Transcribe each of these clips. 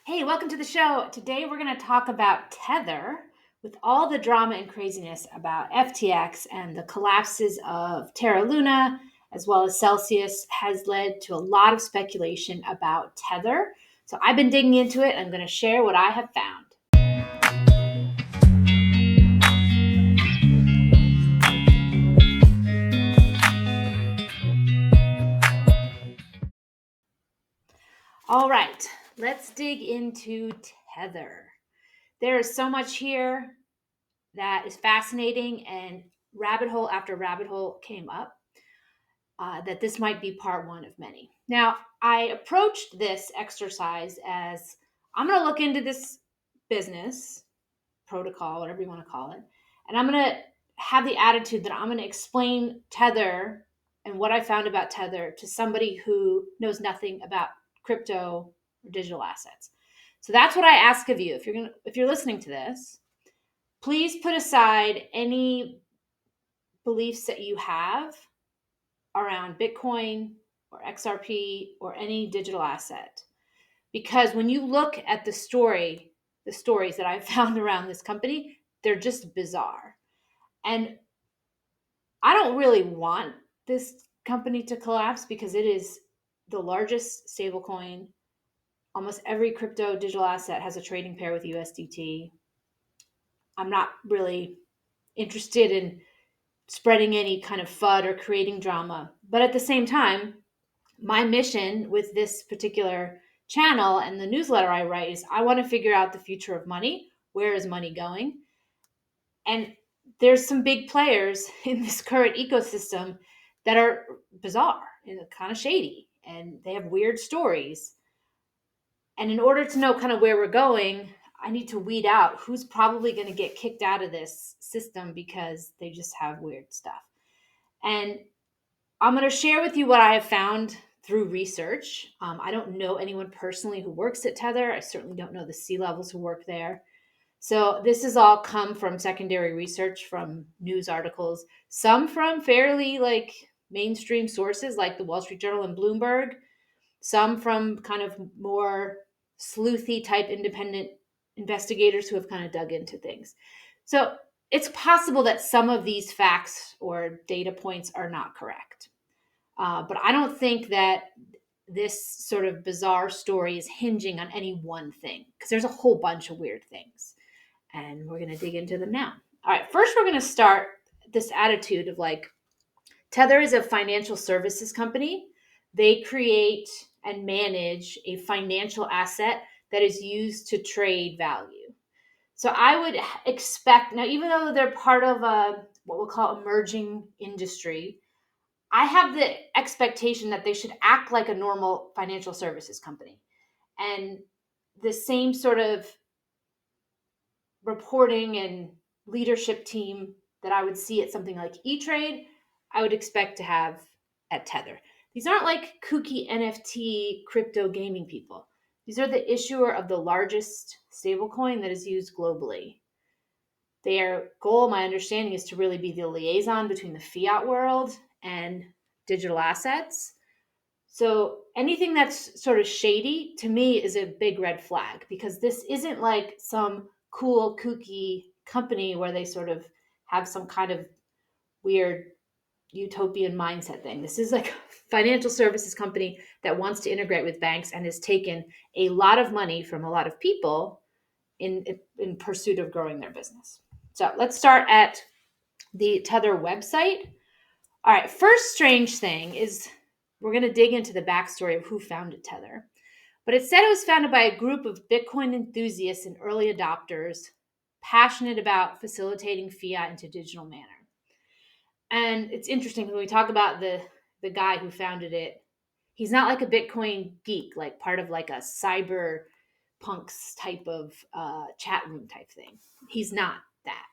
Hey, welcome to the show. Today we're going to talk about Tether with all the drama and craziness about FTX and the collapses of Terra Luna as well as Celsius has led to a lot of speculation about Tether. So I've been digging into it. I'm going to share what I have found. All right, let's dig into Tether. There is so much here that is fascinating, and rabbit hole after rabbit hole came up. That this might be part one of many. Now, I approached this exercise as I'm going to look into this business protocol, whatever you want to call it, and I'm going to have the attitude that I'm going to explain Tether and what I found about Tether to somebody who knows nothing about crypto or digital assets. So that's what I ask of you. If you're listening to this, please put aside any beliefs that you have around Bitcoin or XRP or any digital asset. Because when you look at the stories that I've found around this company, they're just bizarre. And I don't really want this company to collapse because it is the largest stablecoin. Almost every crypto digital asset has a trading pair with USDT. I'm not really interested in spreading any kind of FUD or creating drama. But at the same time, my mission with this particular channel and the newsletter I write is I want to figure out the future of money. Where is money going? And there's some big players in this current ecosystem that are bizarre and kind of shady, and they have weird stories. And in order to know kind of where we're going, I need to weed out who's probably going to get kicked out of this system because they just have weird stuff. And I'm going to share with you what I have found through research. I don't know anyone personally who works at Tether. I certainly don't know the C-levels who work there. So this has all come from secondary research from news articles, some from fairly mainstream sources like the Wall Street Journal and Bloomberg, some from kind of more sleuthy type independent investigators who have kind of dug into things. So it's possible that some of these facts or data points are not correct. But I don't think that this sort of bizarre story is hinging on any one thing because there's a whole bunch of weird things. And we're going to dig into them now. All right, first, we're going to start this attitude of Tether is a financial services company. They create and manage a financial asset that is used to trade value. So I would expect now, even though they're part of what we'll call emerging industry, I have the expectation that they should act like a normal financial services company. And the same sort of reporting and leadership team that I would see at something like E-Trade, I would expect to have at Tether. These aren't like kooky NFT crypto gaming people. These are the issuer of the largest stablecoin that is used globally. Their goal, my understanding, is to really be the liaison between the fiat world and digital assets. So anything that's sort of shady to me is a big red flag because this isn't like some cool, kooky company where they sort of have some kind of weird utopian mindset thing. This is like a financial services company that wants to integrate with banks and has taken a lot of money from a lot of people in pursuit of growing their business. So let's start at the Tether website. All right, first strange thing is we're going to dig into the backstory of who founded Tether. But it said it was founded by a group of Bitcoin enthusiasts and early adopters passionate about facilitating fiat into digital manner. And it's interesting when we talk about the guy who founded it, he's not like a Bitcoin geek, like part of like a cyber punks type of chat room type thing. He's not that.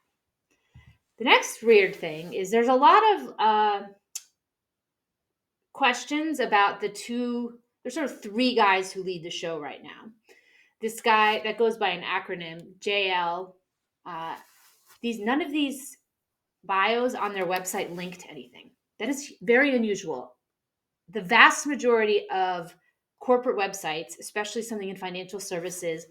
The next weird thing is there's a lot of questions about there's sort of three guys who lead the show right now. This guy that goes by an acronym, JL, none of these bios on their website link to anything. That is very unusual. The vast majority of corporate websites, especially something in financial services,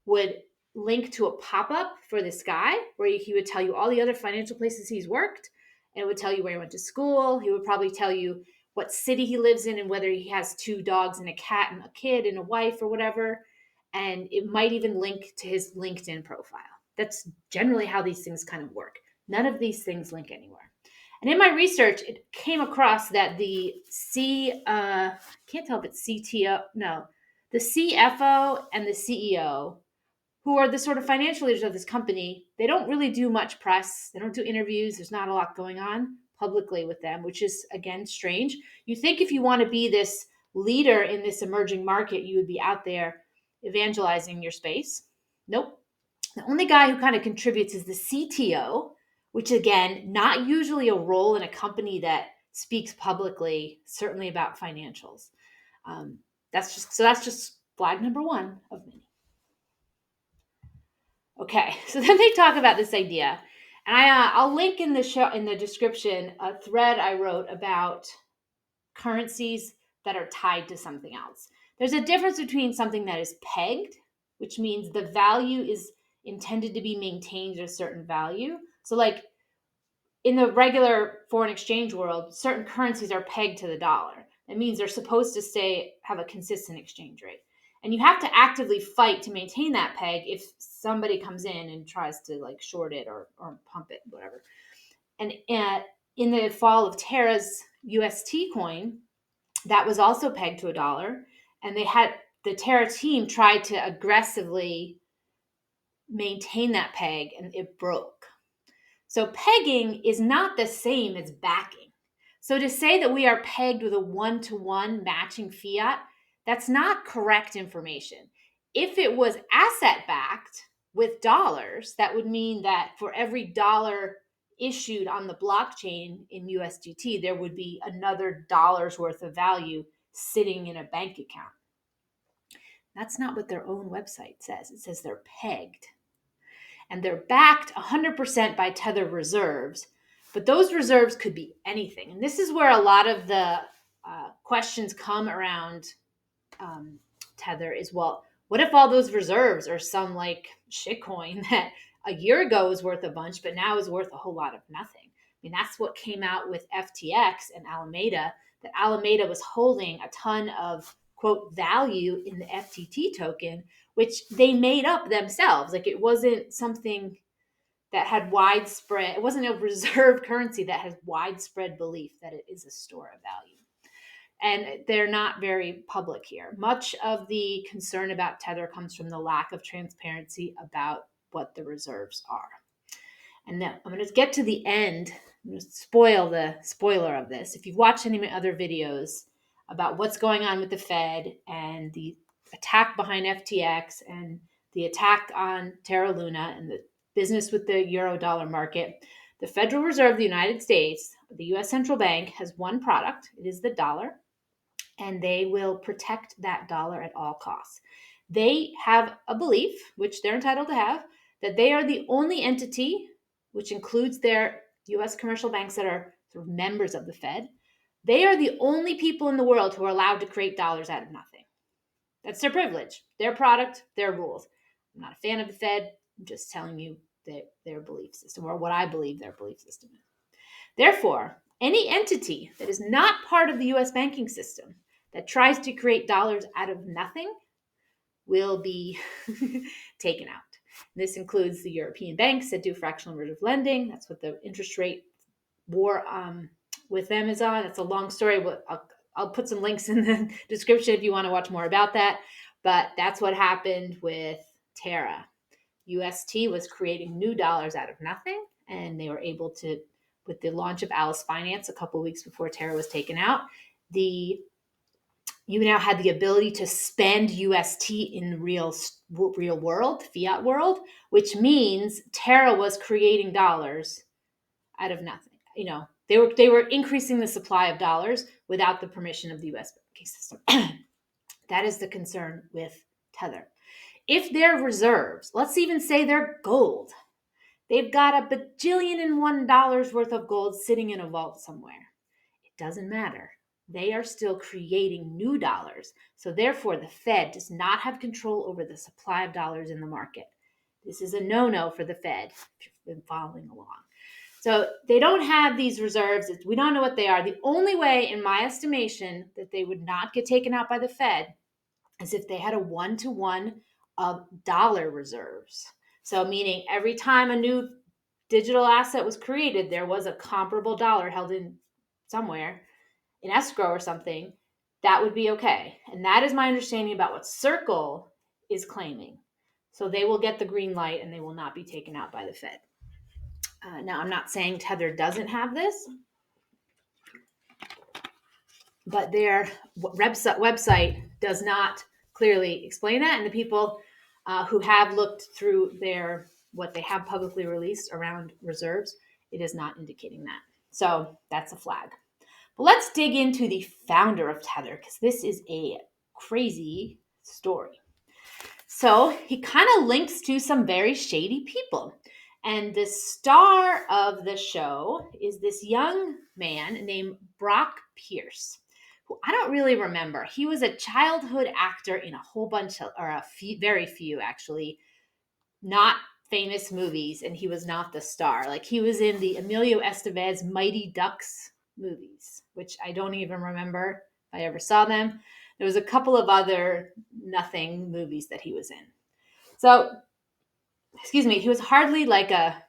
would link to a pop-up for this guy where he would tell you all the other financial places he's worked, and it would tell you where he went to school. He would probably tell you what city he lives in and whether he has 2 dogs and a cat and a kid and a wife or whatever. And it might even link to his LinkedIn profile. That's generally how these things kind of work. None of these things link anywhere. And in my research, it came across that the can't tell if it's CTO, no, the CFO and the CEO, who are the sort of financial leaders of this company, they don't really do much press. They don't do interviews. There's not a lot going on publicly with them, which is, again, strange. You think if you want to be this leader in this emerging market, you would be out there evangelizing your space. Nope. The only guy who kind of contributes is the CTO, which, again, not usually a role in a company that speaks publicly, certainly about financials. That's just flag number 1 of many. Okay, so then they talk about this idea, and I'll link in the description a thread I wrote about currencies that are tied to something else. There's a difference between something that is pegged, which means the value is intended to be maintained at a certain value. So like in the regular foreign exchange world, certain currencies are pegged to the dollar. That means they're supposed to have a consistent exchange rate. And you have to actively fight to maintain that peg if somebody comes in and tries to like short it or pump it, whatever. And in the fall of Terra's UST coin, that was also pegged to a dollar. And the Terra team tried to aggressively maintain that peg, and it broke. So pegging is not the same as backing. So to say that we are pegged with a 1-to-1 matching fiat, that's not correct information. If it was asset backed with dollars, that would mean that for every dollar issued on the blockchain in USDT, there would be another dollar's worth of value sitting in a bank account. That's not what their own website says. It says they're pegged. And they're backed 100% by Tether reserves, but those reserves could be anything. And this is where a lot of the questions come around Tether is, well, what if all those reserves are some like shitcoin that a year ago was worth a bunch, but now is worth a whole lot of nothing? I mean, that's what came out with FTX and Alameda, that Alameda was holding a ton of, quote, value in the FTT token, which they made up themselves. Like it wasn't something that had widespread, it wasn't a reserve currency that has widespread belief that it is a store of value. And they're not very public here. Much of the concern about Tether comes from the lack of transparency about what the reserves are. And now I'm going to get to the end. I'm going to spoil the spoiler of this. If you've watched any of my other videos about what's going on with the Fed and the attack behind FTX and the attack on Terra Luna and the business with the euro dollar market, the Federal Reserve of the United States, the U.S. Central Bank, has one product. It is the dollar, and they will protect that dollar at all costs. They have a belief, which they're entitled to have, that they are the only entity, which includes their U.S. commercial banks that are sort of members of the Fed. They are the only people in the world who are allowed to create dollars out of nothing. That's their privilege, their product, their rules. I'm not a fan of the Fed. I'm just telling you their belief system, or what I believe their belief system is. Therefore, any entity that is not part of the U.S. banking system that tries to create dollars out of nothing will be taken out. And this includes the European banks that do fractional reserve lending. That's what the interest rate war with them is on. It's a long story. I'll put some links in the description if you want to watch more about that. But that's what happened with Terra. UST was creating new dollars out of nothing, and they were able to, with the launch of Alice Finance a couple of weeks before Terra was taken out, you now had the ability to spend UST in real world, fiat world, which means Terra was creating dollars out of nothing. You know, they were increasing the supply of dollars without the permission of the US banking system. That is the concern with Tether. If their reserves, let's even say they're gold, they've got a $1 bajillion worth of gold sitting in a vault somewhere. It doesn't matter. they are still creating new dollars. So therefore, the Fed does not have control over the supply of dollars in the market. This is a no-no for the Fed, if you've been following along. So they don't have these reserves. We don't know what they are. The only way, in my estimation, that they would not get taken out by the Fed is if they had a one-to-one of dollar reserves. So meaning every time a new digital asset was created, there was a comparable dollar held in somewhere in escrow or something, that would be okay. And that is my understanding about what Circle is claiming. So they will get the green light and they will not be taken out by the Fed. Now, I'm not saying Tether doesn't have this, but their website does not clearly explain that. And the people who have looked through what they have publicly released around reserves, it is not indicating that. So that's a flag. But let's dig into the founder of Tether, because this is a crazy story. So he kind of links to some very shady people. And the star of the show is this young man named Brock Pierce, who I don't really remember. He was a childhood actor in a whole bunch of, or a few, very few actually, not famous movies, and he was not the star. Like he was in the Emilio Estevez Mighty Ducks movies, which I don't even remember if I ever saw them. There was a couple of other nothing movies that he was in. So, he was hardly like a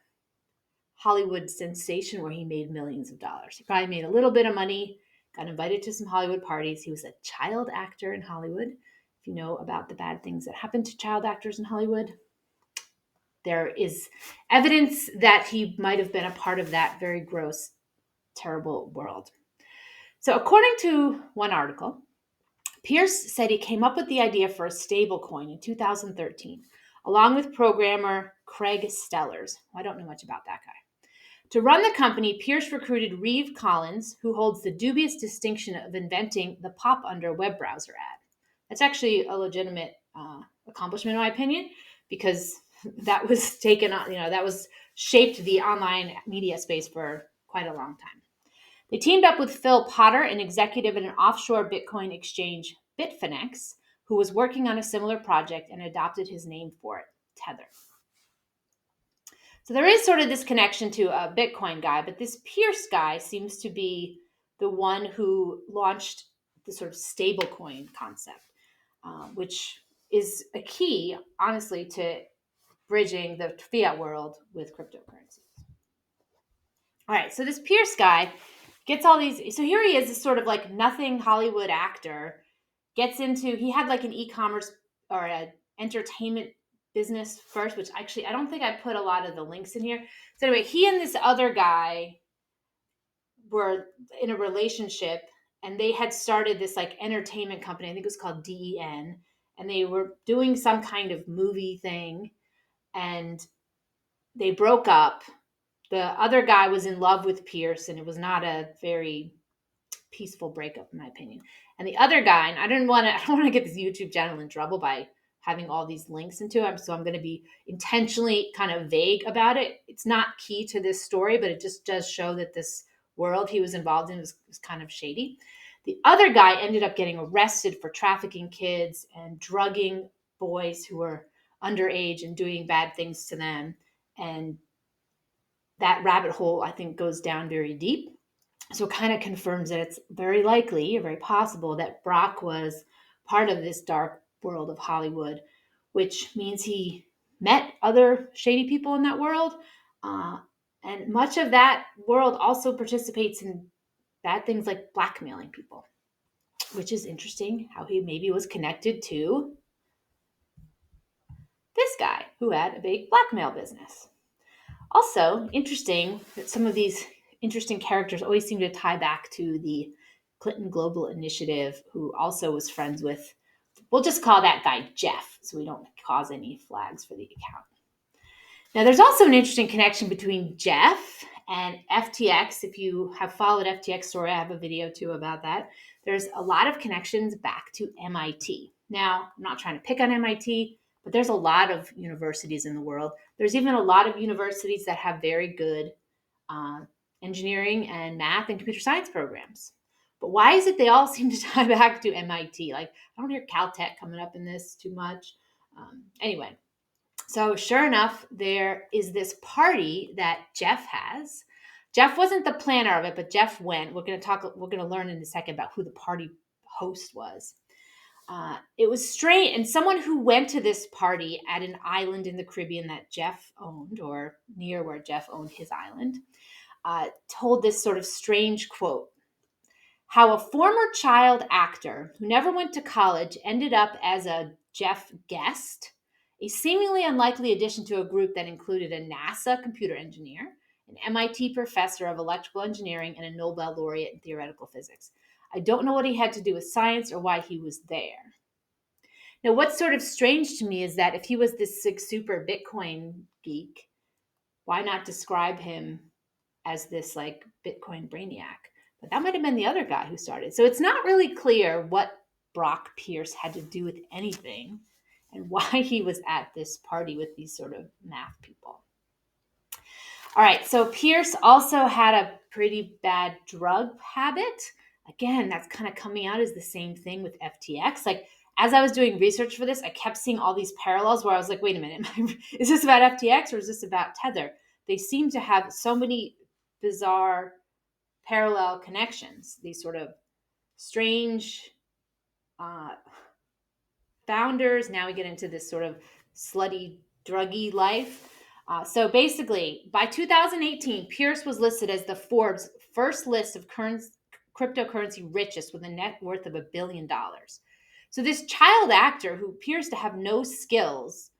Hollywood sensation where he made millions of dollars. He probably made a little bit of money, got invited to some Hollywood parties. He was a child actor in Hollywood. If you know about the bad things that happen to child actors in Hollywood, there is evidence that he might have been a part of that very gross, terrible world. So according to one article, Pierce said he came up with the idea for a stable coin in 2013, along with programmer Craig Stellers. I don't know much about that guy. To run the company, Pierce recruited Reeve Collins, who holds the dubious distinction of inventing the pop under web browser ad. That's actually a legitimate accomplishment, in my opinion, because that was that was shaped the online media space for quite a long time. They teamed up with Phil Potter, an executive at an offshore Bitcoin exchange, Bitfinex, who was working on a similar project and adopted his name for it, Tether. So there is sort of this connection to a Bitcoin guy, but this Pierce guy seems to be the one who launched the sort of stablecoin concept, which is a key, honestly, to bridging the fiat world with cryptocurrencies. All right, so this Pierce guy gets all these. So here he is, this sort of like nothing Hollywood actor, he had like an e-commerce or an entertainment business first, which actually I don't think I put a lot of the links in here. So anyway, he and this other guy were in a relationship, and they had started this like entertainment company. I think it was called DEN, and they were doing some kind of movie thing, and they broke up. The other guy was in love with Pierce, and it was not a very peaceful breakup, in my opinion. And the other guy, and I don't want to get this YouTube channel in trouble by having all these links into it, so I'm going to be intentionally kind of vague about it. It's not key to this story, but it just does show that this world he was involved in was kind of shady. The other guy ended up getting arrested for trafficking kids and drugging boys who were underage and doing bad things to them. And that rabbit hole, I think, goes down very deep. So it kind of confirms that it's very likely or very possible that Brock was part of this dark world of Hollywood, which means he met other shady people in that world. And much of that world also participates in bad things like blackmailing people, which is interesting how he maybe was connected to this guy who had a big blackmail business. Also, interesting that some of these interesting characters always seem to tie back to the Clinton Global Initiative, who also was friends with, we'll just call that guy Jeff, so we don't cause any flags for the account. Now, there's also an interesting connection between Jeff and FTX. If you have followed FTX story, I have a video too about that. There's a lot of connections back to MIT. Now, I'm not trying to pick on MIT, but there's a lot of universities in the world. There's even a lot of universities that have very good engineering and math and computer science programs. But why is it they all seem to tie back to MIT? Like, I don't hear Caltech coming up in this too much. Anyway, so sure enough, there is this party that Jeff has. Jeff wasn't the planner of it, but Jeff went. We're going to learn in a second about who the party host was. It was strange, and someone who went to this party at an island in the Caribbean that Jeff owned, or near where Jeff owned his island, told this sort of strange quote: how a former child actor who never went to college ended up as a Jeff guest, a seemingly unlikely addition to a group that included a NASA computer engineer, an MIT professor of electrical engineering, and a Nobel laureate in theoretical physics. I don't know what he had to do with science or why he was there. Now, what's sort of strange to me is that if he was this super Bitcoin geek, why not describe him as this like Bitcoin brainiac? But that might have been the other guy who started. So it's not really clear what Brock Pierce had to do with anything and why he was at this party with these sort of math people. All right, so Pierce also had a pretty bad drug habit. Again, that's kind of coming out as the same thing with FTX. Like, as I was doing research for this, I kept seeing all these parallels where I was like, wait a minute, is this about FTX or is this about Tether? They seem to have so many bizarre parallel connections, these sort of strange founders. Now we get into this sort of slutty, druggy life. So basically, by 2018, Pierce was listed as the Forbes first list of cryptocurrency richest with a net worth of $1 billion. So this child actor who appears to have no skills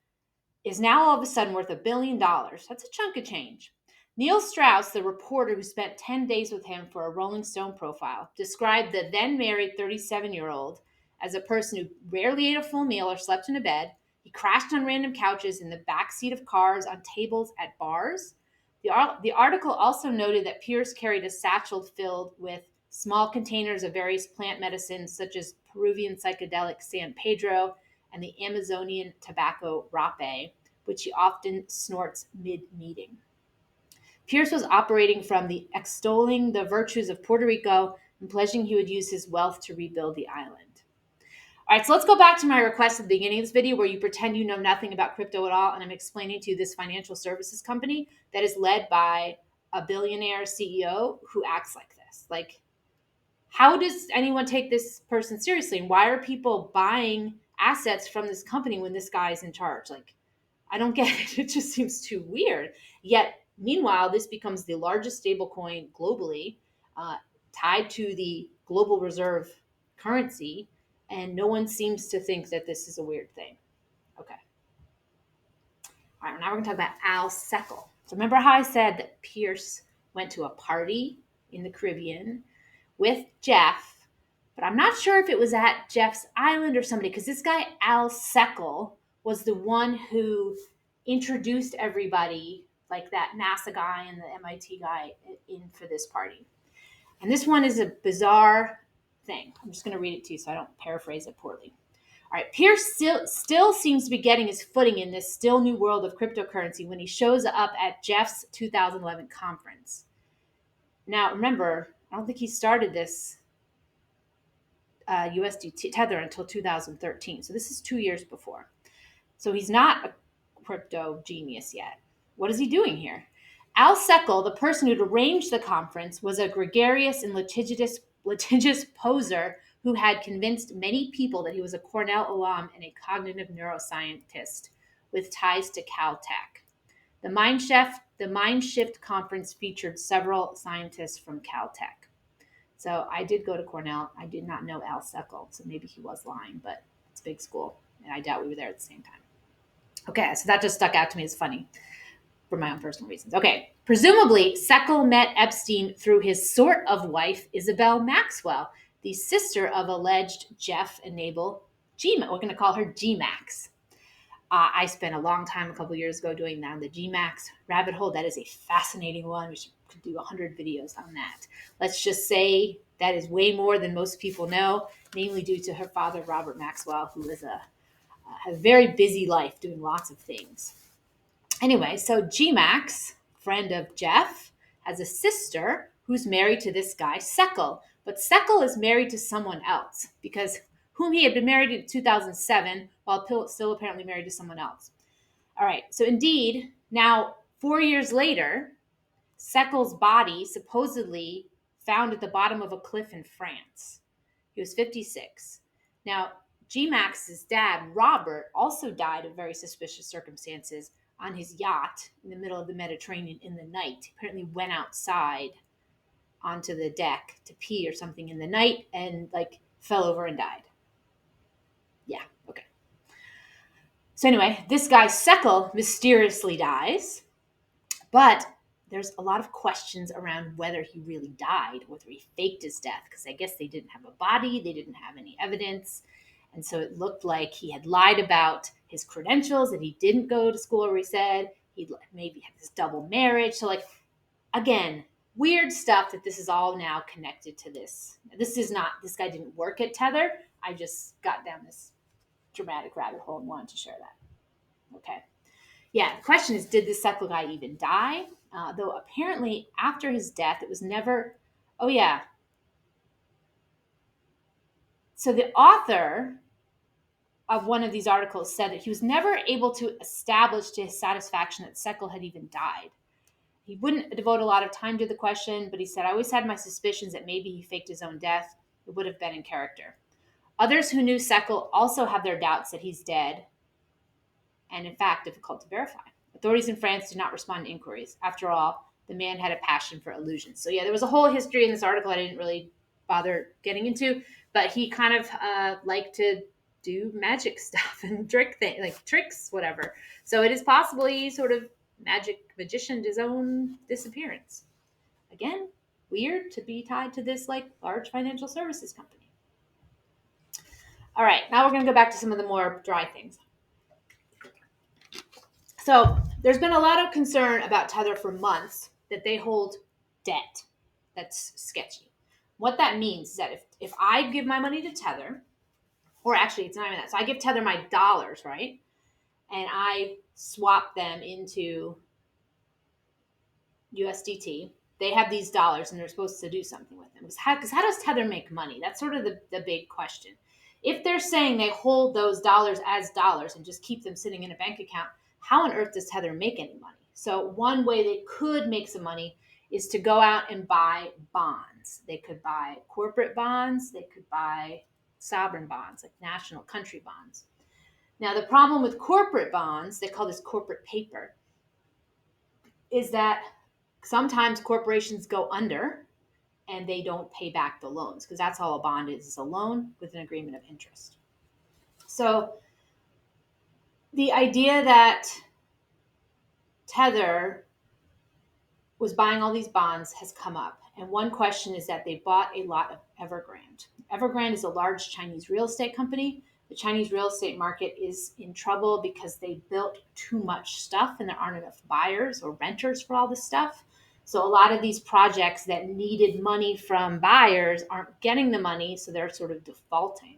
is now all of a sudden worth $1 billion. That's a chunk of change. Neil Strauss, the reporter who spent 10 days with him for a Rolling Stone profile, described the then married 37-year-old as a person who rarely ate a full meal or slept in a bed. He crashed on random couches in the backseat of cars, on tables at bars. The article also noted that Pierce carried a satchel filled with small containers of various plant medicines, such as Peruvian psychedelic San Pedro and the Amazonian tobacco rape, which he often snorts mid-meeting. Pierce was operating from the extolling the virtues of Puerto Rico and pledging he would use his wealth to rebuild the island. All right, so let's go back to my request at the beginning of this video where you pretend you know nothing about crypto at all, and I'm explaining to you this financial services company that is led by a billionaire CEO who acts like this. Like, how does anyone take this person seriously? And why are people buying assets from this company when this guy is in charge? Like, I don't get it. It just seems too weird. Yet, meanwhile, this becomes the largest stablecoin globally, tied to the global reserve currency, and no one seems to think that this is a weird thing. Okay. All right, now we're going to talk about Al Seckel. So remember how I said that Pierce went to a party in the Caribbean with Jeff, but I'm not sure if it was at Jeff's island or somebody, because this guy, Al Seckel, was the one who introduced everybody, like that NASA guy and the MIT guy, in for this party. And this one is a bizarre thing. I'm just going to read it to you so I don't paraphrase it poorly. All right, Pierce still seems to be getting his footing in this still new world of cryptocurrency when he shows up at Jeff's 2011 conference. Now, remember, I don't think he started this USD Tether until 2013. So this is 2 years before. So he's not a crypto genius yet. What is he doing here? Al Seckel, the person who'd arranged the conference, was a gregarious and litigious poser who had convinced many people that he was a Cornell alum and a cognitive neuroscientist with ties to Caltech. The Mindshift conference featured several scientists from Caltech. So I did go to Cornell. I did not know Al Seckel, so maybe he was lying, but it's a big school, and I doubt we were there at the same time. Okay, so that just stuck out to me as funny for my own personal reasons. Okay, presumably Seckel met Epstein through his sort of wife, Isabel Maxwell, the sister of alleged Jeff and Mabel We're going to call her G-Max. I spent a long time, a couple years ago, doing that, the G-Max rabbit hole. That is a fascinating one. We could do 100 videos on that. Let's just say that is way more than most people know, namely due to her father, Robert Maxwell, who was a very busy life doing lots of things. Anyway, so G-Max, friend of Jeff, has a sister who's married to this guy, Seckel, But Seckel is married to someone else, because whom he had been married in 2007, while still apparently married to someone else. All right, so indeed, now 4 years later, Seckel's body supposedly found at the bottom of a cliff in France. He was 56. Now, G-Max's dad, Robert, also died of very suspicious circumstances on his yacht in the middle of the Mediterranean in the night. He apparently went outside onto the deck to pee or something in the night and fell over and died. Yeah, okay. So anyway, this guy Seckel mysteriously dies, but there's a lot of questions around whether he really died, whether he faked his death, because I guess they didn't have a body, they didn't have any evidence. And so it looked like he had lied about his credentials, that he didn't go to school where he said, he maybe had this double marriage. So again, weird stuff that this is all now connected to this. This guy didn't work at Tether. I just got down this dramatic rabbit hole and wanted to share that. Okay. Yeah, the question is, did this Seckel guy even die? Though apparently after his death, it was never, oh yeah. So the author of one of these articles said that he was never able to establish to his satisfaction that Seckel had even died. He wouldn't devote a lot of time to the question, but he said, I always had my suspicions that maybe he faked his own death. It would have been in character. Others who knew Seckel also have their doubts that he's dead, and in fact, difficult to verify. Authorities in France did not respond to inquiries. After all, the man had a passion for illusions. So yeah, there was a whole history in this article I didn't really bother getting into, but he kind of liked to do magic stuff and tricks, whatever. So it is possible he sort of magicianed his own disappearance. Again, weird to be tied to this large financial services company. All right, now we're going to go back to some of the more dry things. So there's been a lot of concern about Tether for months that they hold debt that's sketchy. What that means is that if I give my money to Tether, or actually it's not even that, so I give Tether my dollars, right? And I swap them into USDT. They have these dollars and they're supposed to do something with them. Because how does Tether make money? That's sort of the big question. If they're saying they hold those dollars as dollars and just keep them sitting in a bank account, how on earth does Tether make any money? So one way they could make some money is to go out and buy bonds. They could buy corporate bonds. They could buy sovereign bonds, like national country bonds. Now, the problem with corporate bonds, they call this corporate paper, is that sometimes corporations go under and they don't pay back the loans, because that's all a bond is a loan with an agreement of interest. So the idea that Tether was buying all these bonds has come up. And one question is that they bought a lot of Evergrande. Evergrande is a large Chinese real estate company. The Chinese real estate market is in trouble because they built too much stuff and there aren't enough buyers or renters for all this stuff. So a lot of these projects that needed money from buyers aren't getting the money, so they're sort of defaulting.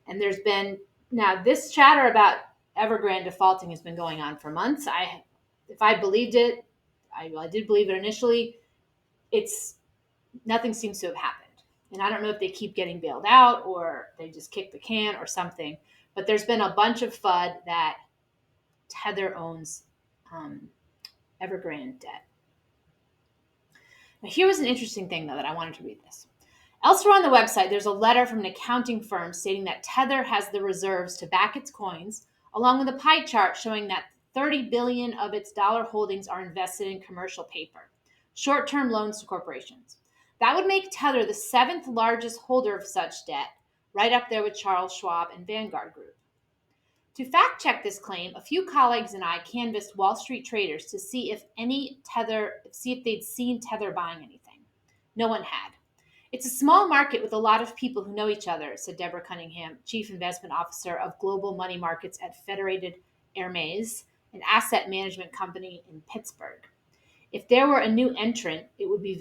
And there's been, now this chatter about Evergrande defaulting has been going on for months. If I believed it, I did believe it initially, nothing seems to have happened. And I don't know if they keep getting bailed out or they just kick the can or something. But there's been a bunch of FUD that Tether owns Evergrande debt. Now, here was an interesting thing, though, that I wanted to read this. Elsewhere on the website, there's a letter from an accounting firm stating that Tether has the reserves to back its coins, along with a pie chart showing that 30 billion of its dollar holdings are invested in commercial paper, short-term loans to corporations. That would make Tether the 7th largest holder of such debt, right up there with Charles Schwab and Vanguard Group. To fact check this claim, a few colleagues and I canvassed Wall Street traders to see if they'd seen Tether buying anything. No one had. It's a small market with a lot of people who know each other, said Deborah Cunningham, Chief Investment Officer of Global Money Markets at Federated Hermes, an asset management company in Pittsburgh. If there were a new entrant, it would be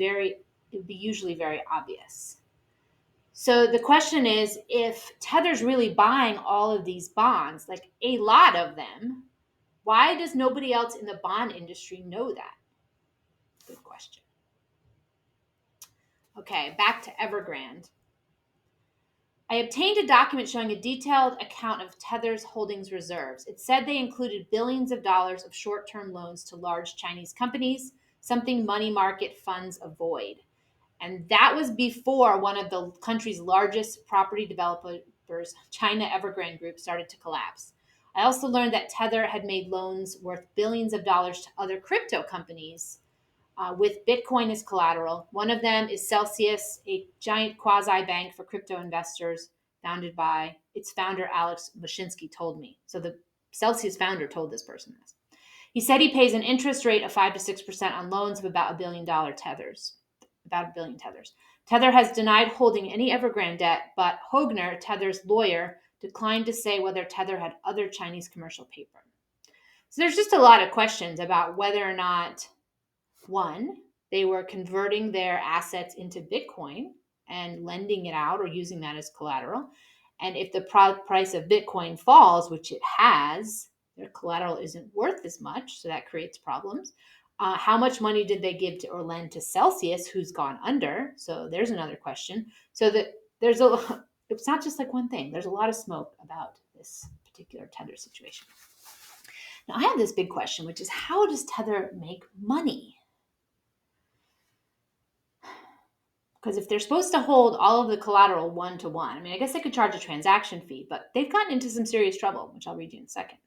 usually very obvious. So the question is, if Tether's really buying all of these bonds, like a lot of them, why does nobody else in the bond industry know that? Good question. Okay, back to Evergrande. I obtained a document showing a detailed account of Tether's holdings reserves. It said they included billions of dollars of short-term loans to large Chinese companies, something money market funds avoid. And that was before one of the country's largest property developers, China Evergrande Group, started to collapse. I also learned that Tether had made loans worth billions of dollars to other crypto companies with Bitcoin as collateral. One of them is Celsius, a giant quasi bank for crypto investors founded by its founder, Alex Mashinsky, told me. So the Celsius founder told this person this. He said he pays an interest rate of 5 to 6% on loans of about $1 billion tethers. About $1 billion tethers. Tether has denied holding any Evergrande debt, but Hogner, Tether's lawyer, declined to say whether Tether had other Chinese commercial paper. So there's just a lot of questions about whether or not, one, they were converting their assets into Bitcoin and lending it out or using that as collateral. And if the price of Bitcoin falls, which it has, their collateral isn't worth as much, so that creates problems. How much money did they give to or lend to Celsius, who's gone under? So there's another question. So that there's it's not just like one thing. There's a lot of smoke about this particular Tether situation. Now I have this big question, which is how does Tether make money? Because if they're supposed to hold all of the collateral one-to-one, I mean, I guess they could charge a transaction fee, but they've gotten into some serious trouble, which I'll read you in a second.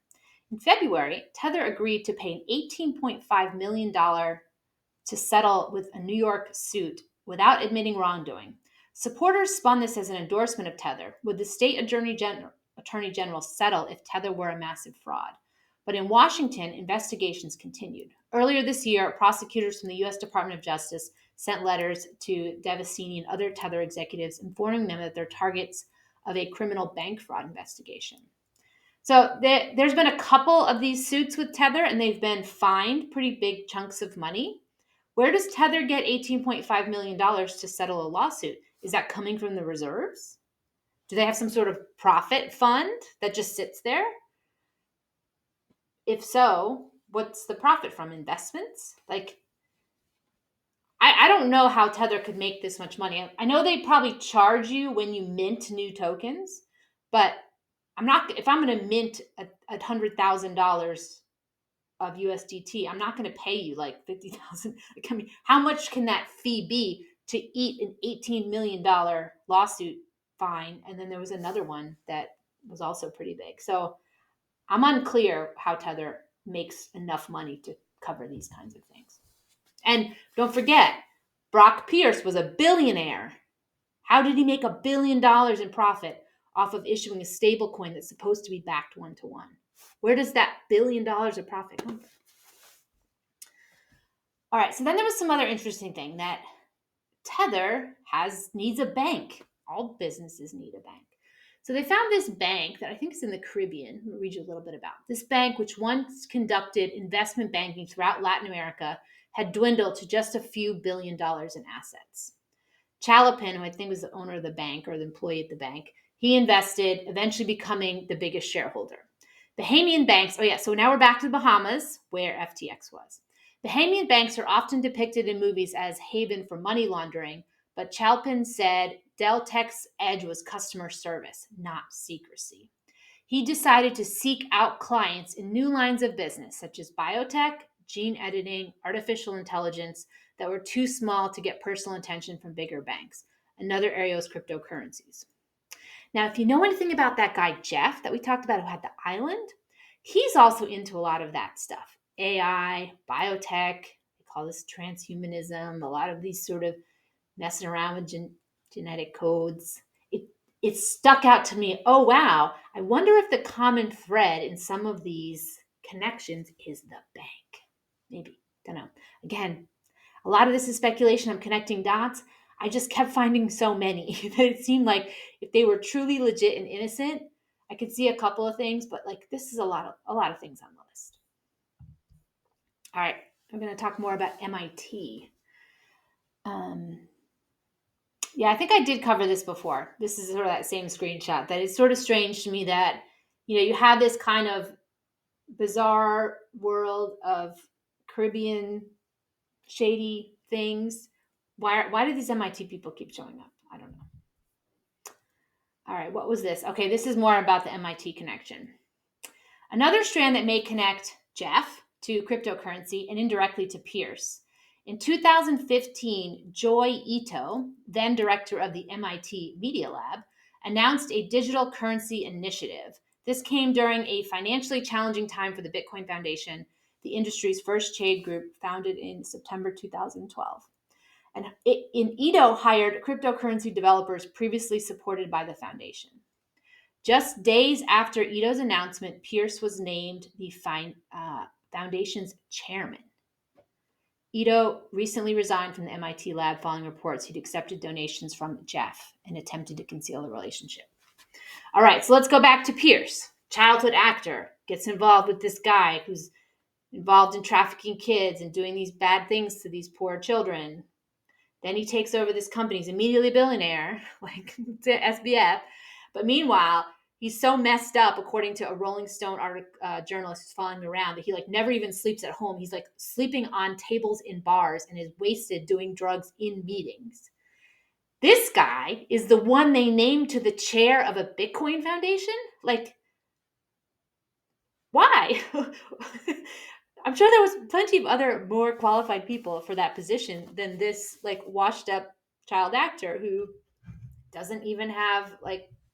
In February, Tether agreed to pay an $18.5 million to settle with a New York suit without admitting wrongdoing. Supporters spun this as an endorsement of Tether. Would the state attorney general settle if Tether were a massive fraud? But in Washington, investigations continued. Earlier this year, prosecutors from the U.S. Department of Justice sent letters to Devasini and other Tether executives informing them that they're targets of a criminal bank fraud investigation. So there's been a couple of these suits with Tether, and they've been fined pretty big chunks of money. Where does Tether get $18.5 million to settle a lawsuit? Is that coming from the reserves? Do they have some sort of profit fund that just sits there? If so, what's the profit from? Investments? Like, I don't know how Tether could make this much money. I know they probably charge you when you mint new tokens, but if I'm going to mint $100,000 of USDT, I'm not going to pay you like 50,000. I mean, how much can that fee be to eat an $18 million lawsuit fine? And then there was another one that was also pretty big. So I'm unclear how Tether makes enough money to cover these kinds of things. And don't forget, Brock Pierce was a billionaire. How did he make $1 billion in profit off of issuing a stable coin that's supposed to be backed one-to-one? Where does that $1 billion of profit come from? All right, so then there was some other interesting thing that Tether needs a bank. All businesses need a bank. So they found this bank that I think is in the Caribbean. I'll read you a little bit about. This bank, which once conducted investment banking throughout Latin America, had dwindled to just a few $1 billion in assets. Chalopin, who I think was the owner of the bank or the employee at the bank, he invested, eventually becoming the biggest shareholder. Bahamian banks, so now we're back to the Bahamas, where FTX was. Bahamian banks are often depicted in movies as haven for money laundering, but Chalopin said Deltek's edge was customer service, not secrecy. He decided to seek out clients in new lines of business, such as biotech, gene editing, artificial intelligence, that were too small to get personal attention from bigger banks. Another area was cryptocurrencies. Now, if you know anything about that guy, Jeff, that we talked about who had the island, he's also into a lot of that stuff. AI, biotech, they call this transhumanism, a lot of these sort of messing around with genetic codes. It stuck out to me. Oh, wow. I wonder if the common thread in some of these connections is the bank. Maybe. Don't know. Again, a lot of this is speculation. I'm connecting dots. I just kept finding so many that it seemed like if they were truly legit and innocent, I could see a couple of things, but like this is a lot of things on the list. All right, I'm going to talk more about MIT. Yeah, I think I did cover this before. This is sort of that same screenshot. That it's sort of strange to me that, you have this kind of bizarre world of Caribbean shady things Why do these MIT people keep showing up? I don't know. All right, what was this? Okay, this is more about the MIT connection. Another strand that may connect Jeff to cryptocurrency and indirectly to Pierce. In 2015, Joy Ito, then director of the MIT Media Lab, announced a digital currency initiative. This came during a financially challenging time for the Bitcoin Foundation, the industry's first trade group founded in September 2012. And Ito hired cryptocurrency developers previously supported by the foundation. Just days after Ito's announcement, Pierce was named the foundation's chairman. Ito recently resigned from the MIT lab following reports he'd accepted donations from Jeff and attempted to conceal the relationship. All right, so let's go back to Pierce. Childhood actor, gets involved with this guy who's involved in trafficking kids and doing these bad things to these poor children. Then he takes over this company. He's immediately a billionaire, like SBF. But meanwhile, he's so messed up, according to a Rolling Stone journalist who's following him around, that he never even sleeps at home. He's sleeping on tables in bars and is wasted doing drugs in meetings. This guy is the one they named to the chair of a Bitcoin foundation? Why? I'm sure there was plenty of other more qualified people for that position than this washed up child actor who doesn't even have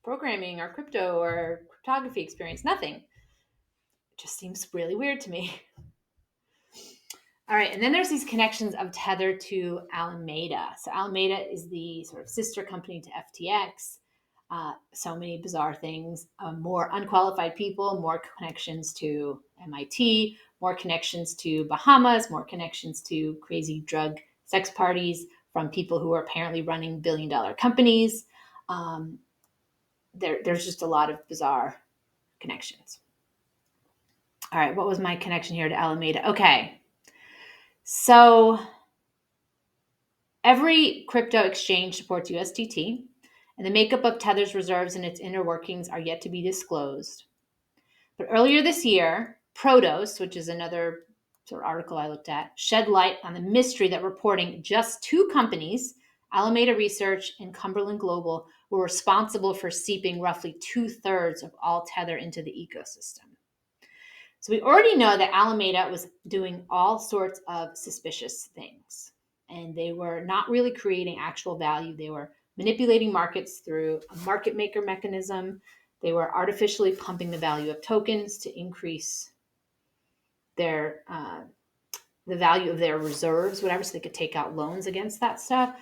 programming or crypto or cryptography experience. Nothing. It just seems really weird to me. All right, and then there's these connections of Tether to Alameda. So Alameda is the sort of sister company to FTX. So many bizarre things, more unqualified people, more connections to MIT, more connections to Bahamas, more connections to crazy drug sex parties from people who are apparently running billion-dollar companies. There's just a lot of bizarre connections. All right, what was my connection here to Alameda? Okay, so every crypto exchange supports USDT, and the makeup of Tether's reserves and its inner workings are yet to be disclosed. But earlier this year, Protos, which is another sort of article I looked at, shed light on the mystery that reporting just two companies, Alameda Research and Cumberland Global, were responsible for seeping roughly 2/3 of all Tether into the ecosystem. So we already know that Alameda was doing all sorts of suspicious things, and they were not really creating actual value. They were manipulating markets through a market maker mechanism. They were artificially pumping the value of tokens to increase their the value of their reserves, whatever, so they could take out loans against that stuff.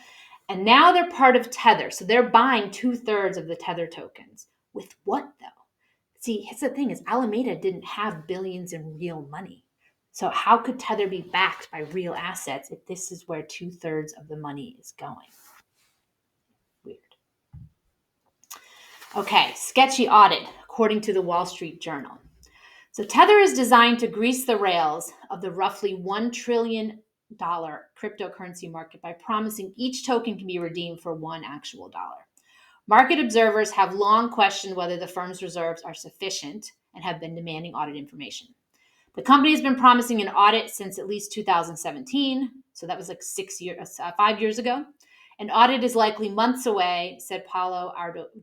And now they're part of Tether. So they're buying 2/3 of the Tether tokens. With what, though? See, here's the thing is Alameda didn't have billions in real money. So how could Tether be backed by real assets if this is where 2/3 of the money is going? Weird. Okay, sketchy audit, according to the Wall Street Journal. So Tether is designed to grease the rails of the roughly $1 trillion cryptocurrency market by promising each token can be redeemed for $1 actual dollar. Market observers have long questioned whether the firm's reserves are sufficient and have been demanding audit information. The company has been promising an audit since at least 2017, so that was 5 years ago. An audit is likely months away, said Paolo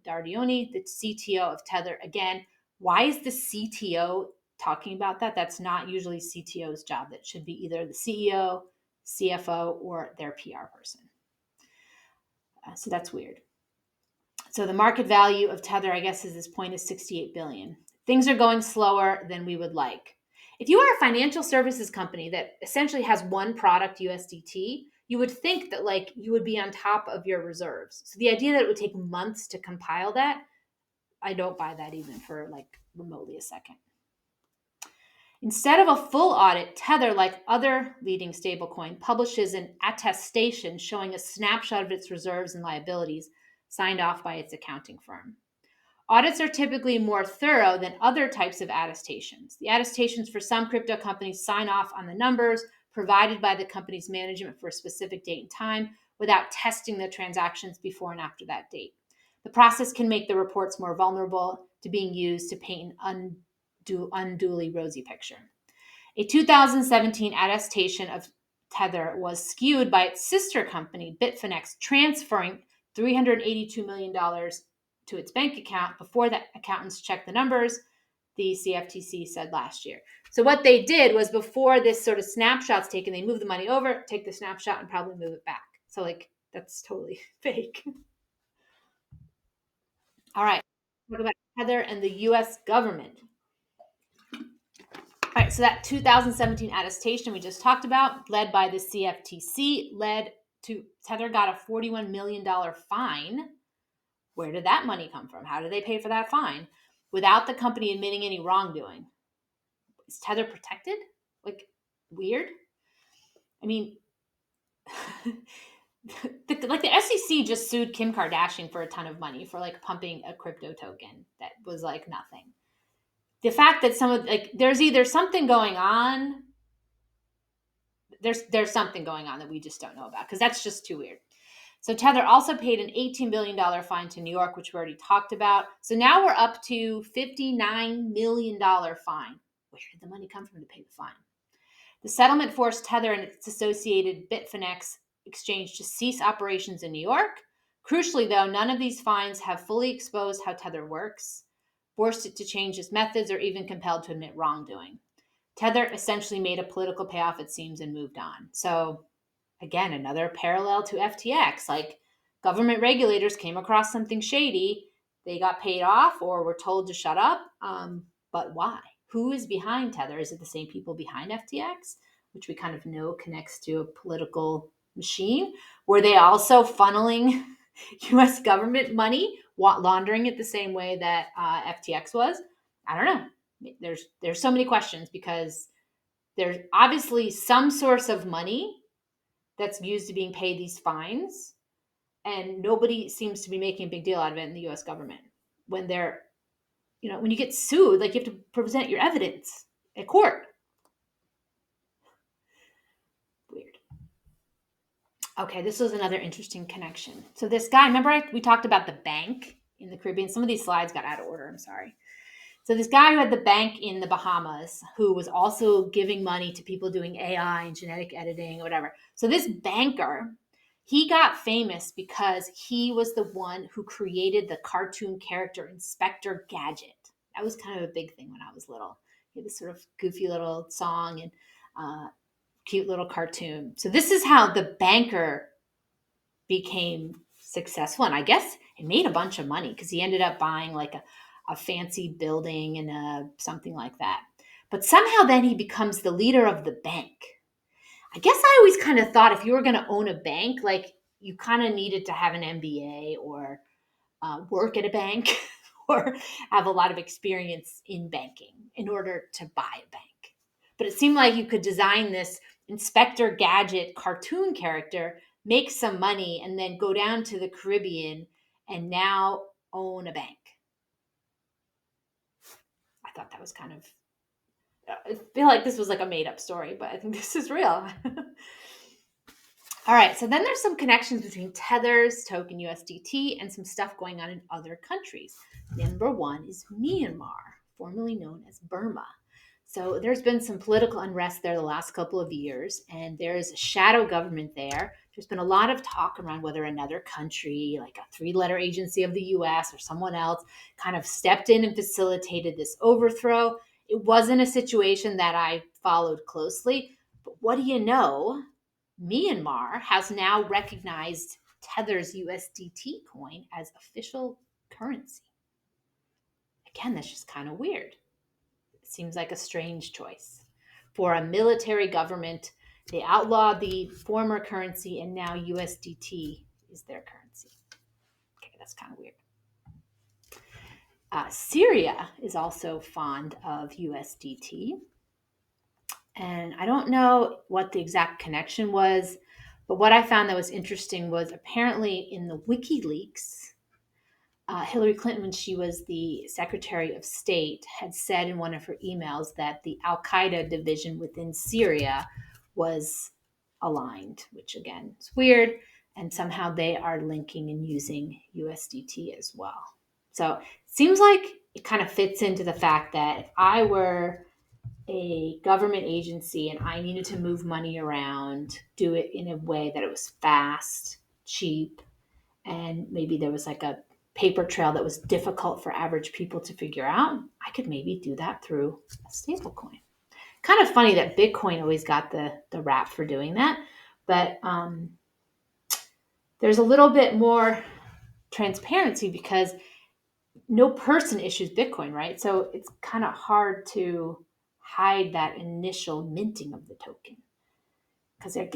Dardioni, the CTO of Tether. Again, why is the CTO talking about that? That's not usually CTO's job. That should be either the CEO, CFO, or their PR person. So that's weird. So the market value of Tether, I guess, at this point is $68 billion. Things are going slower than we would like. If you are a financial services company that essentially has one product, USDT, you would think that you would be on top of your reserves. So the idea that it would take months to compile that, I don't buy that even for remotely a second. Instead of a full audit, Tether, like other leading stablecoin, publishes an attestation showing a snapshot of its reserves and liabilities signed off by its accounting firm. Audits are typically more thorough than other types of attestations. The attestations for some crypto companies sign off on the numbers provided by the company's management for a specific date and time without testing the transactions before and after that date. The process can make the reports more vulnerable to being used to paint an unduly rosy picture. A 2017 attestation of Tether was skewed by its sister company, Bitfinex, transferring $382 million to its bank account before the accountants checked the numbers, the CFTC said last year. So what they did was, before this sort of snapshot's taken, they move the money over, take the snapshot, and probably move it back. So like, that's totally fake. All right, talk about Tether and the US government. All right, so that 2017 attestation we just talked about, led by the CFTC, led to Tether got a $41 million fine. Where did that money come from? How did they pay for that fine? Without the company admitting any wrongdoing. Is Tether protected? Like, weird? I mean, the SEC just sued Kim Kardashian for a ton of money for like pumping a crypto token that was like nothing. The fact that there's either something going on, there's something going on that we just don't know about, because that's just too weird. So Tether also paid an $18 billion fine to New York, which we already talked about. So now we're up to $59 million fine. Where did the money come from to pay the fine? The settlement forced Tether and its associated Bitfinex exchange to cease operations in New York. Crucially, though, none of these fines have fully exposed how Tether works, forced it to change its methods, or even compelled to admit wrongdoing. Tether essentially made a political payoff, it seems, and moved on. So, again, another parallel to FTX. Like, government regulators came across something shady, they got paid off or were told to shut up. But why? Who is behind Tether? Is it the same people behind FTX, which we kind of know connects to a political machine? Were they also funneling U.S. government money, laundering it the same way that FTX was? I don't know. There's so many questions, because there's obviously some source of money that's used to being paid these fines, and nobody seems to be making a big deal out of it in the U.S. government. When when you get sued, like, you have to present your evidence at court. Weird. Okay, this was another interesting connection. So this guy, remember we talked about the bank in the Caribbean? Some of these slides got out of order, I'm sorry. So this guy who had the bank in the Bahamas, who was also giving money to people doing AI and genetic editing or whatever. So this banker, he got famous because he was the one who created the cartoon character Inspector Gadget. That was kind of a big thing when I was little. He had this sort of goofy little song and cute little cartoon. So this is how the banker became successful. And I guess he made a bunch of money, because he ended up buying like a fancy building and something like that. But somehow then he becomes the leader of the bank. I guess I always kind of thought if you were going to own a bank, like, you kind of needed to have an MBA or work at a bank or have a lot of experience in banking in order to buy a bank. But it seemed like you could design this Inspector Gadget cartoon character, make some money, and then go down to the Caribbean and now own a bank. I thought that was kind of, I feel like this was like a made-up story, but I think this is real. All right, so then there's some connections between Tether's token USDT and some stuff going on in other countries. Number one is Myanmar, formerly known as Burma. So there's been some political unrest there the last couple of years, and there's a shadow government there. There's been a lot of talk around whether another country, like a three-letter agency of the US or someone else, kind of stepped in and facilitated this overthrow. It wasn't a situation that I followed closely, but what do you know? Myanmar has now recognized Tether's USDT coin as official currency. Again, that's just kind of weird. It seems like a strange choice. For a military government, they outlawed the former currency, and now USDT is their currency. Okay, that's kind of weird. Syria is also fond of USDT. And I don't know what the exact connection was, but what I found that was interesting was, apparently in the WikiLeaks, Hillary Clinton, when she was the Secretary of State, had said in one of her emails that the Al-Qaeda division within Syria was aligned, which again is weird. And somehow they are linking and using USDT as well. So it seems like it kind of fits into the fact that if I were a government agency and I needed to move money around, do it in a way that it was fast, cheap, and maybe there was like a paper trail that was difficult for average people to figure out, I could maybe do that through a stablecoin. Kind of funny that Bitcoin always got the rap for doing that, but there's a little bit more transparency because no person issues Bitcoin, right? So it's kind of hard to hide that initial minting of the token because it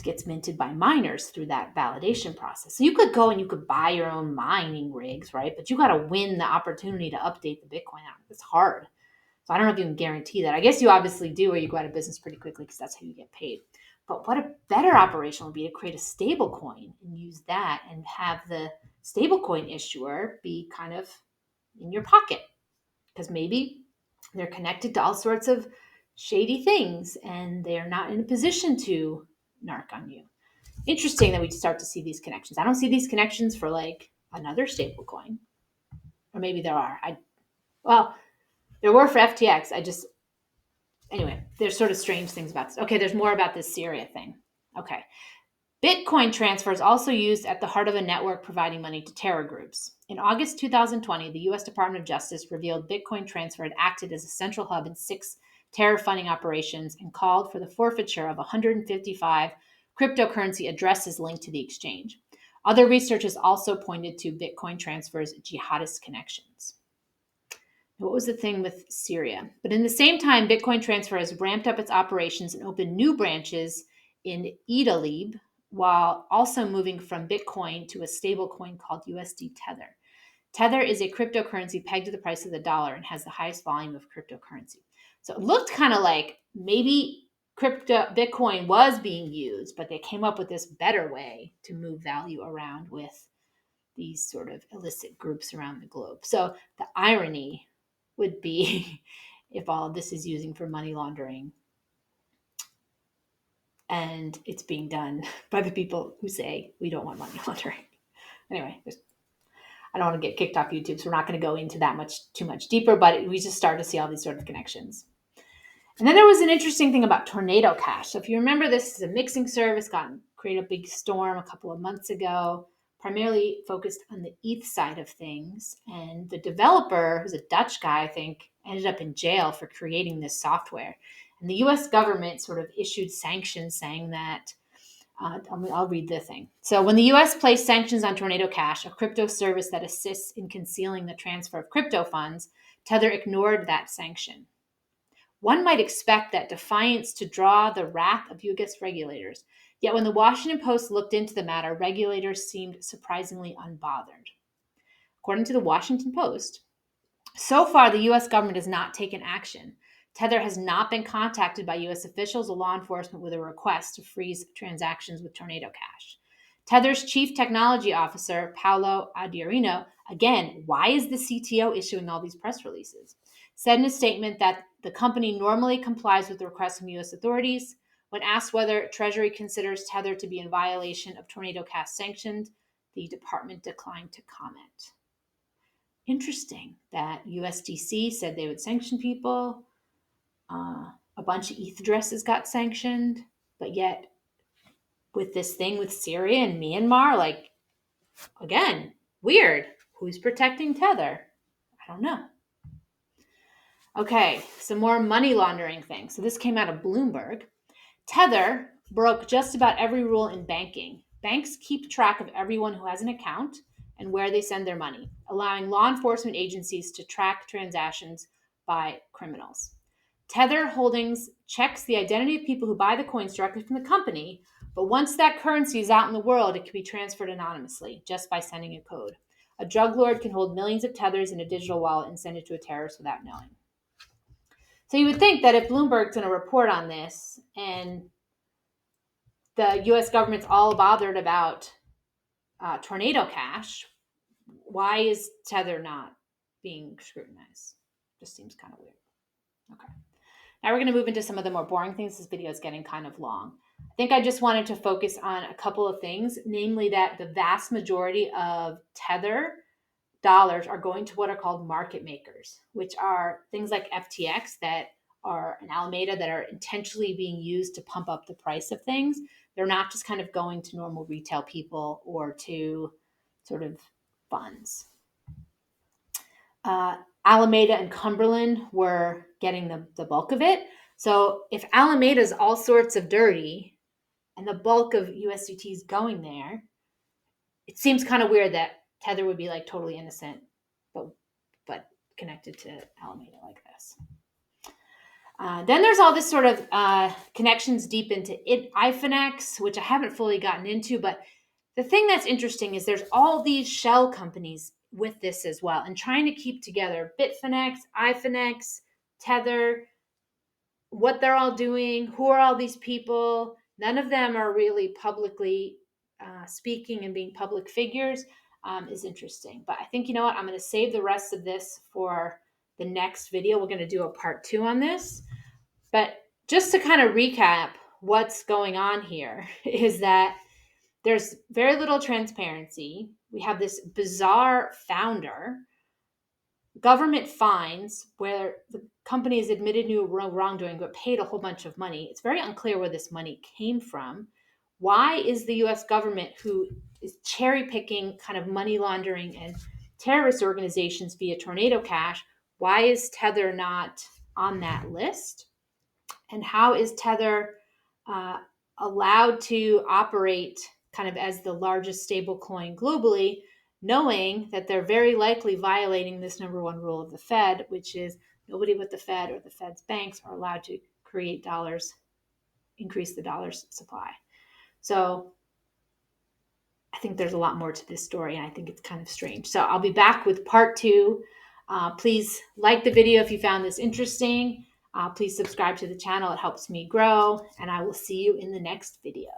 gets minted by miners through that validation process. So you could go and you could buy your own mining rigs, right? But you got to win the opportunity to update the Bitcoin. It's hard. So I don't know if you can guarantee that. I guess you obviously do, or you go out of business pretty quickly because that's how you get paid. But what a better operation would be to create a stable coin and use that and have the stablecoin issuer be kind of in your pocket because maybe they're connected to all sorts of shady things and they're not in a position to narc on you. Interesting that we start to see these connections. I don't see these connections for like another stable coin, or maybe there are. Well, there were for FTX. Anyway, there's sort of strange things about this. Okay, there's more about this Syria thing. Okay. Bitcoin transfer is also used at the heart of a network providing money to terror groups. In August 2020, the U.S. Department of Justice revealed Bitcoin transfer had acted as a central hub in 6 terror funding operations and called for the forfeiture of 155 cryptocurrency addresses linked to the exchange. Other researchers also pointed to Bitcoin transfer's jihadist connections. What was the thing with Syria? But in the same time, Bitcoin transfer has ramped up its operations and opened new branches in Idlib, while also moving from Bitcoin to a stable coin called USD Tether. Tether is a cryptocurrency pegged to the price of the dollar and has the highest volume of cryptocurrency. So it looked kind of like maybe Bitcoin was being used, but they came up with this better way to move value around with these sort of illicit groups around the globe. So the irony would be if all of this is using for money laundering and it's being done by the people who say we don't want money laundering. Anyway, I don't want to get kicked off YouTube, so we're not going to go into that too much deeper, but we just start to see all these sort of connections. And then there was an interesting thing about Tornado Cash. So if you remember, this is a mixing service, created a big storm a couple of months ago, primarily focused on the ETH side of things. And the developer, who's a Dutch guy, I think, ended up in jail for creating this software. And the US government sort of issued sanctions saying that, I'll read the thing. So when the US placed sanctions on Tornado Cash, a crypto service that assists in concealing the transfer of crypto funds, Tether ignored that sanction. One might expect that defiance to draw the wrath of US regulators. Yet when the Washington Post looked into the matter, regulators seemed surprisingly unbothered. According to the Washington Post, so far the US government has not taken action. Tether has not been contacted by US officials or law enforcement with a request to freeze transactions with Tornado Cash. Tether's chief technology officer, Paolo Adierino, again, why is the CTO issuing all these press releases? Said in a statement that the company normally complies with the requests from U.S. authorities. When asked whether Treasury considers Tether to be in violation of Tornado Cash sanctions, the department declined to comment. Interesting that USDC said they would sanction people. A bunch of ETH addresses got sanctioned, but yet with this thing with Syria and Myanmar, like, again, weird. Who's protecting Tether? I don't know. Okay, some more money laundering things. So this came out of Bloomberg. Tether broke just about every rule in banking. Banks keep track of everyone who has an account and where they send their money, allowing law enforcement agencies to track transactions by criminals. Tether Holdings checks the identity of people who buy the coins directly from the company, but once that currency is out in the world, it can be transferred anonymously just by sending a code. A drug lord can hold millions of tethers in a digital wallet and send it to a terrorist without knowing. So you would think that if Bloomberg's going to report on this and the U.S. government's all bothered about Tornado Cash, why is Tether not being scrutinized? Just seems kind of weird. Okay. Now we're going to move into some of the more boring things. This video is getting kind of long. I think I just wanted to focus on a couple of things, namely that the vast majority of Tether dollars are going to what are called market makers, which are things like FTX that are in Alameda that are intentionally being used to pump up the price of things. They're not just kind of going to normal retail people or to sort of funds. Alameda and Cumberland were getting the bulk of it. So if Alameda is all sorts of dirty and the bulk of USDT is going there, it seems kind of weird that Tether would be like totally innocent, but connected to Alameda like this. Then there's all this sort of connections deep into iFinex, which I haven't fully gotten into, but the thing that's interesting is there's all these shell companies with this as well, and trying to keep together Bitfinex, iFinex, Tether, what they're all doing, who are all these people. None of them are really publicly speaking and being public figures, is interesting. But I think, you know what, I'm going to save the rest of this for the next video. We're going to do a part 2 on this. But just to kind of recap what's going on here is that there's very little transparency. We have this bizarre founder, government fines where the company has admitted new wrongdoing but paid a whole bunch of money. It's very unclear where this money came from. Why is the US government, who is cherry picking kind of money laundering and terrorist organizations via tornado cash, why is Tether not on that list? And how is Tether allowed to operate kind of as the largest stablecoin globally, knowing that they're very likely violating this number one rule of the Fed, which is nobody but the Fed or the Fed's banks are allowed to create dollars, increase the dollars supply. So I think there's a lot more to this story, and I think it's kind of strange. So I'll be back with part 2. Please like the video if you found this interesting. Please subscribe to the channel. It helps me grow, and I will see you in the next video.